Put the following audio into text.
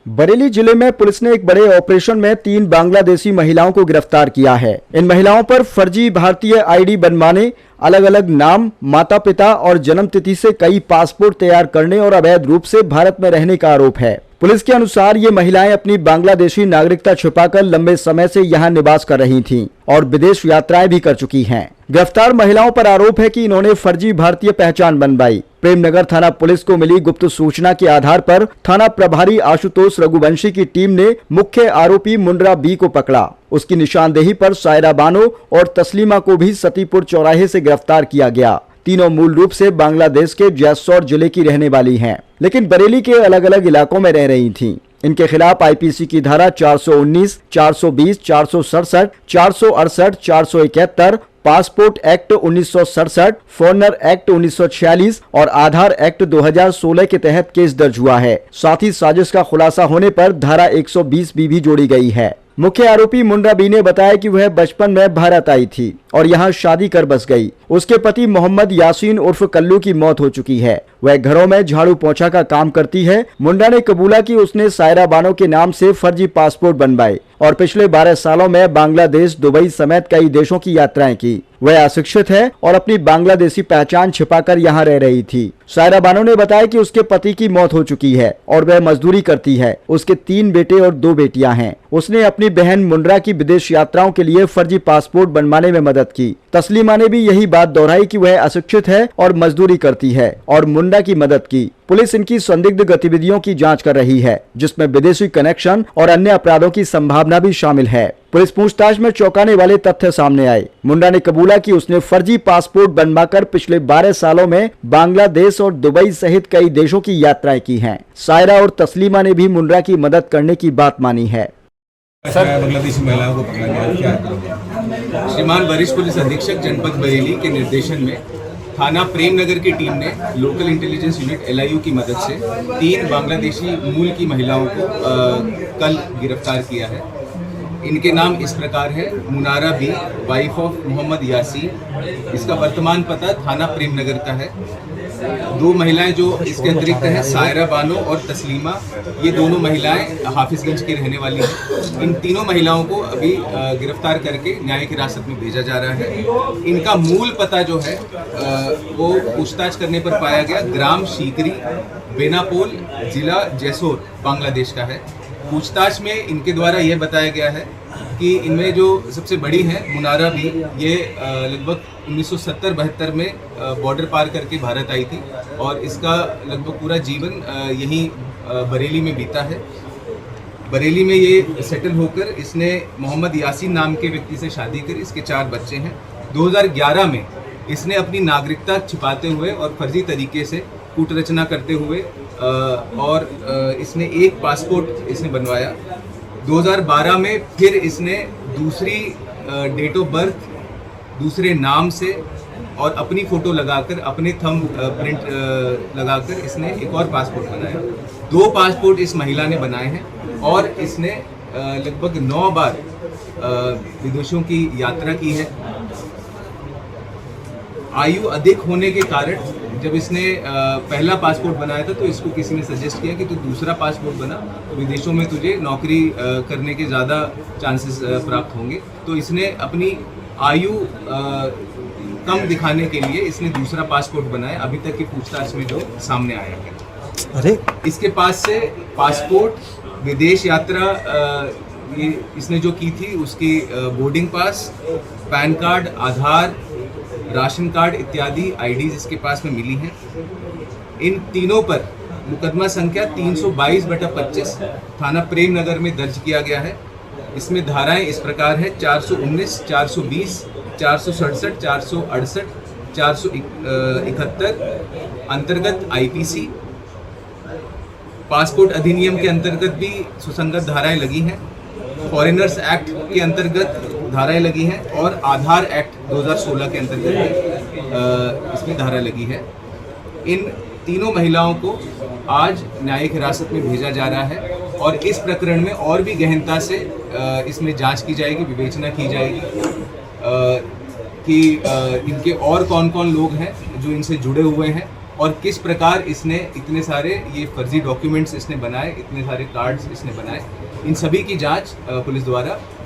बरेली जिले में पुलिस ने एक बड़े ऑपरेशन में 3 बांग्लादेशी महिलाओं को गिरफ्तार किया है। इन महिलाओं पर फर्जी भारतीय आईडी बनवाने, अलग अलग नाम, माता पिता और जन्म तिथि से कई पासपोर्ट तैयार करने और अवैध रूप से भारत में रहने का आरोप है। पुलिस के अनुसार ये महिलाएं अपनी बांग्लादेशी नागरिकता छुपाकर लंबे समय से यहाँ निवास कर रही थीं और विदेश यात्राएं भी कर चुकी हैं। गिरफ्तार महिलाओं पर आरोप है कि इन्होंने फर्जी भारतीय पहचान बनवाई। प्रेमनगर थाना पुलिस को मिली गुप्त सूचना के आधार पर थाना प्रभारी आशुतोष रघुवंशी की टीम ने मुख्य आरोपी मुंड्रा बी को पकड़ा। उसकी निशानदेही पर सायरा बानो और तस्लीमा को भी सतीपुर चौराहे से गिरफ्तार किया गया। तीनों मूल रूप से बांग्लादेश के जैसौर जिले की रहने वाली हैं, लेकिन बरेली के अलग अलग इलाकों में रह रही थीं। इनके खिलाफ आईपीसी की धारा 419, 420, 467, 468, 471, पासपोर्ट एक्ट 1967, फॉरेनर एक्ट 1946 और आधार एक्ट 2016 के तहत केस दर्ज हुआ है। साथ ही साजिश का खुलासा होने पर धारा 120 भी जोड़ी गई है। मुख्य आरोपी मुंड्रा बी ने बताया कि वह बचपन में भारत आई थी और यहाँ शादी कर बस गई। उसके पति मोहम्मद यासीन उर्फ कल्लू की मौत हो चुकी है। वह घरों में झाड़ू पोंछा का काम करती है। मुंड्रा ने कबूला कि उसने सायरा बानो के नाम से फर्जी पासपोर्ट बनवाए और पिछले 12 सालों में बांग्लादेश, दुबई समेत कई देशों की यात्राएं की। वह अशिक्षित है और अपनी बांग्लादेशी पहचान छिपाकर यहाँ रह रही थी। सायरा बानो ने बताया कि उसके पति की मौत हो चुकी है और वह मजदूरी करती है। उसके 3 बेटे और 2 बेटियां हैं। उसने अपनी बहन मुंड्रा की विदेश यात्राओं के लिए फर्जी पासपोर्ट बनवाने में मदद की। तस्लीमा ने भी यही बात दोहराई कि वह अशिक्षित है और मजदूरी करती है और मुंड्रा की मदद की। पुलिस इनकी संदिग्ध गतिविधियों की जांच कर रही है, जिसमें विदेशी कनेक्शन और अन्य अपराधों की संभावना भी शामिल है। पुलिस पूछताछ में चौंकाने वाले तथ्य सामने आए। मुंडा ने कबूला कि उसने फर्जी पासपोर्ट बनवाकर पिछले 12 सालों में बांग्लादेश और दुबई सहित कई देशों की यात्राएं की हैं। सायरा और तस्लीमा ने भी मुंड्रा की मदद करने की बात मानी है। बांग्लादेशी महिलाओं को पकड़ा गया। श्रीमान वरिष्ठ पुलिस अधीक्षक जनपद बरेली के निर्देशन में थाना प्रेमनगर की टीम ने लोकल इंटेलिजेंस यूनिट LIU की मदद से 3 बांग्लादेशी मूल की महिलाओं को कल गिरफ्तार किया है। इनके नाम इस प्रकार है: मुनारा बी, वाइफ ऑफ मोहम्मद यासीन। इसका वर्तमान पता थाना प्रेमनगर का है। 2 महिलाएं जो इसके अतिरिक्त हैं, सायरा बानो और तस्लीमा, ये दोनों महिलाएं हाफिजगंज की रहने वाली हैं। इन तीनों महिलाओं को अभी गिरफ्तार करके न्यायिक हिरासत में भेजा जा रहा है। इनका मूल पता जो है वो पूछताछ करने पर पाया गया ग्राम शीकरी, बेनापोल, जिला जैसौर, बांग्लादेश का है। पूछताछ में इनके द्वारा यह बताया गया है कि इनमें जो सबसे बड़ी है मुनारा भी, ये लगभग 1970-72 में बॉर्डर पार करके भारत आई थी और इसका लगभग पूरा जीवन यहीं बरेली में बीता है। बरेली में ये सेटल होकर इसने मोहम्मद यासीन नाम के व्यक्ति से शादी कर इसके 4 बच्चे हैं। 2011 में इसने अपनी नागरिकता छिपाते हुए और फर्जी तरीके से कूटरचना करते हुए और इसने एक पासपोर्ट इसने बनवाया। 2012 में फिर इसने दूसरी डेट ऑफ बर्थ, दूसरे नाम से और अपनी फ़ोटो लगाकर, अपने थंब प्रिंट लगाकर इसने एक और पासपोर्ट बनाया। 2 पासपोर्ट इस महिला ने बनाए हैं और इसने लगभग 9 बार विदेशों की यात्रा की है। आयु अधिक होने के कारण जब इसने पहला पासपोर्ट बनाया था तो इसको किसी ने सजेस्ट किया कि तू दूसरा पासपोर्ट बना, विदेशों में तुझे नौकरी करने के ज़्यादा चांसेस प्राप्त होंगे। तो इसने अपनी आयु कम दिखाने के लिए इसने दूसरा पासपोर्ट बनाया। अभी तक की पूछताछ में जो सामने आया है, अरे इसके पास से पासपोर्ट, विदेश यात्रा ये इसने जो की थी उसकी बोर्डिंग पास, पैन कार्ड, आधार, राशन कार्ड इत्यादि IDs इसके पास में मिली हैं। इन तीनों पर मुकदमा संख्या 322/25 थाना प्रेमनगर में दर्ज किया गया है। इसमें धाराएं इस प्रकार है: 419, 420, 467, 468, 471 अंतर्गत IPC, पासपोर्ट अधिनियम के अंतर्गत भी सुसंगत धाराएं लगी हैं। फॉरेनर्स एक्ट के अंतर्गत धाराएं लगी हैं और आधार एक्ट 2016 के अंतर्गत इसमें धारा लगी है। इन तीनों महिलाओं को आज न्यायिक हिरासत में भेजा जा रहा है और इस प्रकरण में और भी गहनता से इसमें जांच की जाएगी, विवेचना की जाएगी कि इनके और कौन कौन लोग हैं जो इनसे जुड़े हुए हैं और किस प्रकार इसने इतने सारे ये फर्जी डॉक्यूमेंट्स इसने बनाए, इतने सारे कार्ड्स इसने बनाए, इन सभी की जांच पुलिस द्वारा